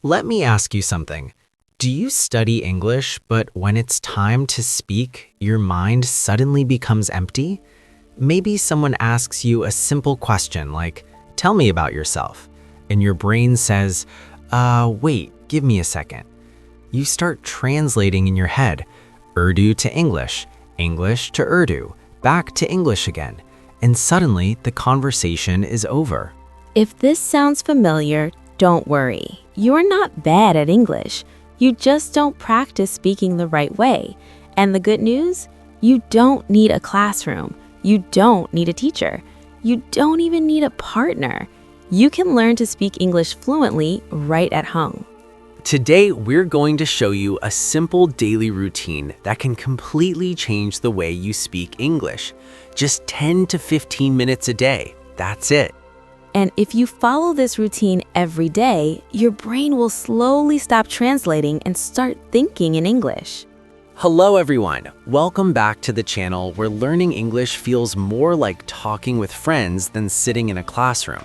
Let me ask you something. Do you study English, but when it's time to speak, your mind suddenly becomes empty? Maybe someone asks you a simple question like, "Tell me about yourself," and your brain says, wait, give me a second. You start translating in your head, Urdu to English, English to Urdu, back to English again, and suddenly the conversation is over. If this sounds familiar, don't worry. You're not bad at English. You just don't practice speaking the right way. And the good news? You don't need a classroom. You don't need a teacher. You don't even need a partner. You can learn to speak English fluently right at home. Today, we're going to show you a simple daily routine that can completely change the way you speak English. Just 10 to 15 minutes a day. That's it. And if you follow this routine every day, your brain will slowly stop translating and start thinking in English. Hello everyone, welcome back to the channel where learning English feels more like talking with friends than sitting in a classroom.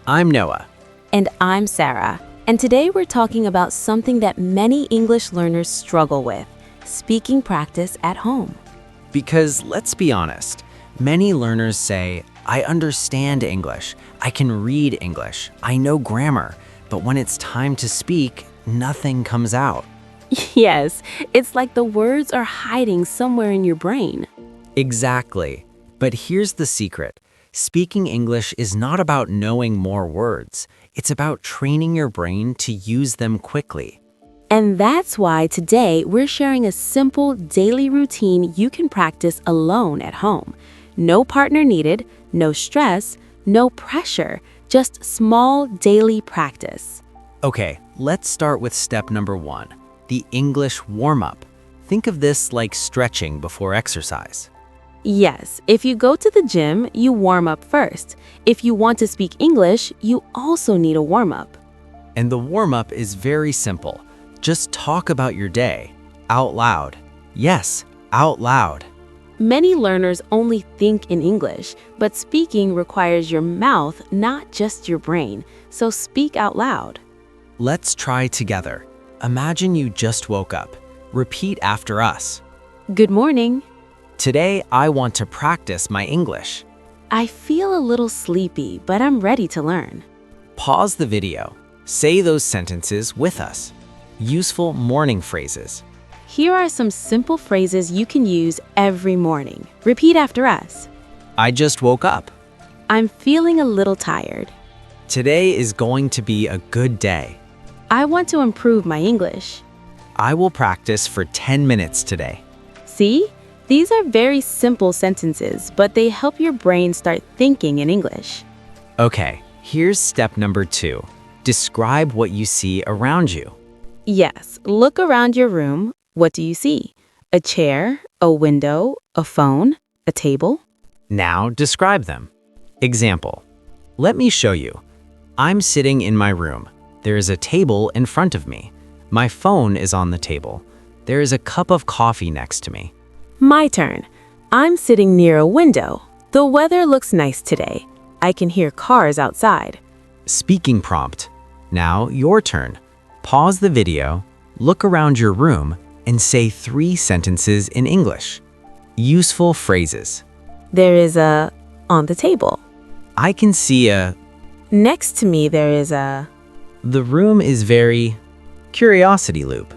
I'm Noah. And I'm Sarah. And today we're talking about something that many English learners struggle with, speaking practice at home. Because let's be honest, many learners say, I understand English, I can read English, I know grammar, but when it's time to speak, nothing comes out. Yes, it's like the words are hiding somewhere in your brain. Exactly. But here's the secret. Speaking English is not about knowing more words. It's about training your brain to use them quickly. And that's why today we're sharing a simple daily routine you can practice alone at home. No partner needed, no stress, no pressure, just small daily practice. Okay, let's start with step number 1, the English warm-up. Think of this like stretching before exercise. Yes, if you go to the gym, you warm up first. If you want to speak English, you also need a warm-up. And the warm-up is very simple. Just talk about your day, out loud. Yes, out loud. Many learners only think in English, but speaking requires your mouth, not just your brain. So speak out loud. Let's try together. Imagine you just woke up. Repeat after us. Good morning. Today, I want to practice my English. I feel a little sleepy, but I'm ready to learn. Pause the video. Say those sentences with us. Useful morning phrases. Here are some simple phrases you can use every morning. Repeat after us. I just woke up. I'm feeling a little tired. Today is going to be a good day. I want to improve my English. I will practice for 10 minutes today. See? These are very simple sentences, but they help your brain start thinking in English. Okay, here's step number 2. Describe what you see around you. Yes, look around your room. What do you see? A chair, a window, a phone, a table? Now describe them. Example. Let me show you. I'm sitting in my room. There is a table in front of me. My phone is on the table. There is a cup of coffee next to me. My turn. I'm sitting near a window. The weather looks nice today. I can hear cars outside. Speaking prompt. Now your turn. Pause the video, look around your room, and say 3 sentences in English. Useful phrases. There is a on the table. I can see a. Next to me there is a. The room is very. Curiosity loop.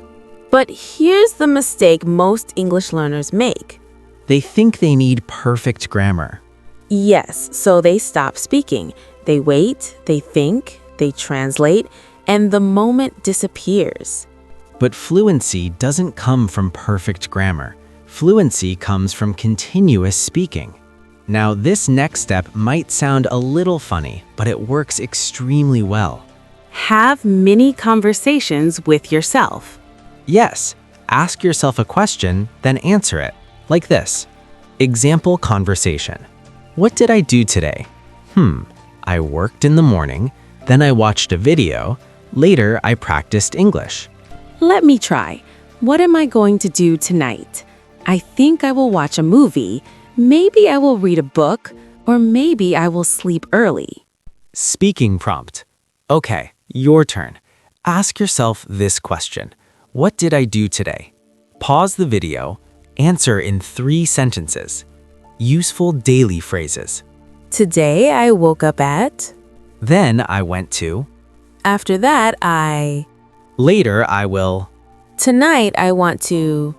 But here's the mistake most English learners make. They think they need perfect grammar. Yes, so they stop speaking. They wait, they think, they translate, and the moment disappears. But fluency doesn't come from perfect grammar. Fluency comes from continuous speaking. Now, this next step might sound a little funny, but it works extremely well. Have mini conversations with yourself. Yes, ask yourself a question, then answer it, like this. Example conversation. What did I do today? I worked in the morning, then I watched a video, later I practiced English. Let me try. What am I going to do tonight? I think I will watch a movie, maybe I will read a book, or maybe I will sleep early. Speaking prompt. Okay, your turn. Ask yourself this question. What did I do today? Pause the video. Answer in 3 sentences. Useful daily phrases. Today I woke up at. Then I went to. After that, I. Later I will. Tonight I want to.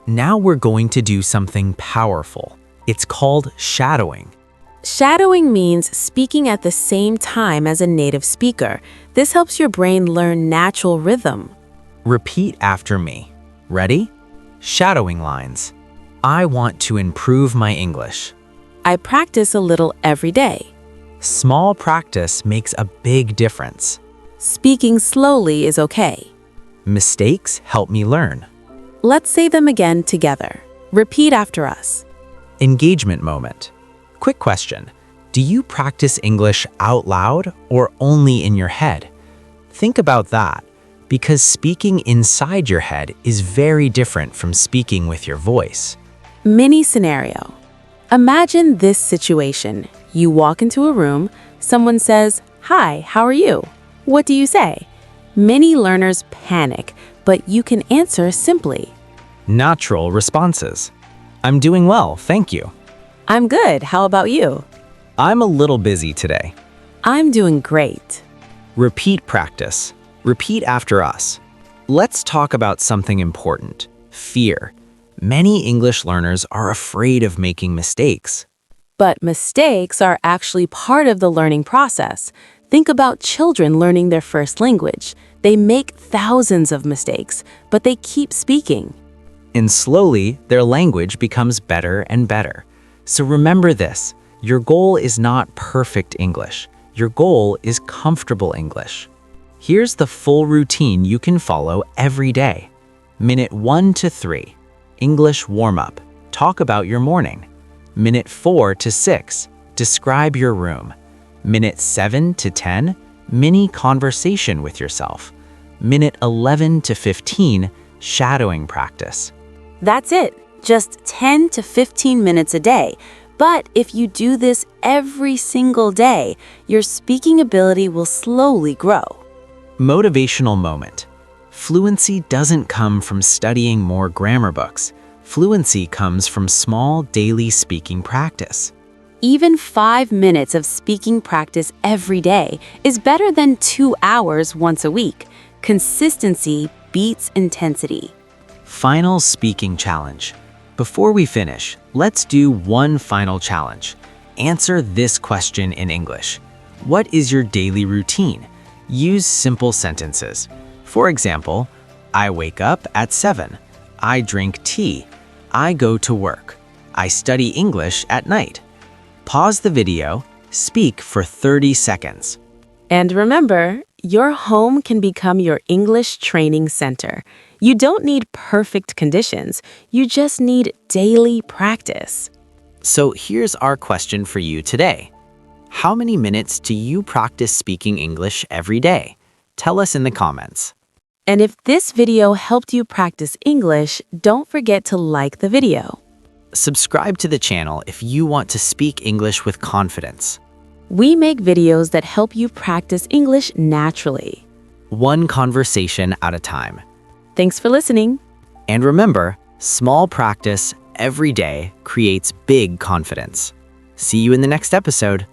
Now we're going to do something powerful. It's called shadowing. Shadowing means speaking at the same time as a native speaker. This helps your brain learn natural rhythm. Repeat after me. Ready? Shadowing lines. I want to improve my English. I practice a little every day. Small practice makes a big difference. Speaking slowly is okay. Mistakes help me learn. Let's say them again together. Repeat after us. Engagement moment. Quick question. Do you practice English out loud or only in your head? Think about that, because speaking inside your head is very different from speaking with your voice. Mini scenario. Imagine this situation. You walk into a room, someone says, "Hi, how are you?" What do you say? Many learners panic, but you can answer simply. Natural responses. I'm doing well, thank you. I'm good, how about you? I'm a little busy today. I'm doing great. Repeat practice. Repeat after us. Let's talk about something important. Fear. Many English learners are afraid of making mistakes. But mistakes are actually part of the learning process. Think about children learning their first language. They make thousands of mistakes, but they keep speaking. And slowly, their language becomes better and better. So remember this, your goal is not perfect English. Your goal is comfortable English. Here's the full routine you can follow every day. Minute 1 to 3, English warm-up. Talk about your morning. Minute 4 to 6, describe your room. Minute 7 to 10, mini conversation with yourself. Minute 11 to 15, shadowing practice. That's it, just 10 to 15 minutes a day. But if you do this every single day, your speaking ability will slowly grow. Motivational moment. Fluency doesn't come from studying more grammar books. Fluency comes from small daily speaking practice. Even 5 minutes of speaking practice every day is better than 2 hours once a week. Consistency beats intensity. Final speaking challenge. Before we finish, let's do one final challenge. Answer this question in English. What is your daily routine? Use simple sentences. For example, I wake up at 7. I drink tea. I go to work. I study English at night. Pause the video. Speak for 30 seconds. And remember, your home can become your English training center. You don't need perfect conditions. You just need daily practice. So here's our question for you today. How many minutes do you practice speaking English every day? Tell us in the comments. And if this video helped you practice English, don't forget to like the video. Subscribe to the channel if you want to speak English with confidence. We make videos that help you practice English naturally. One conversation at a time. Thanks for listening. And remember, small practice every day creates big confidence. See you in the next episode.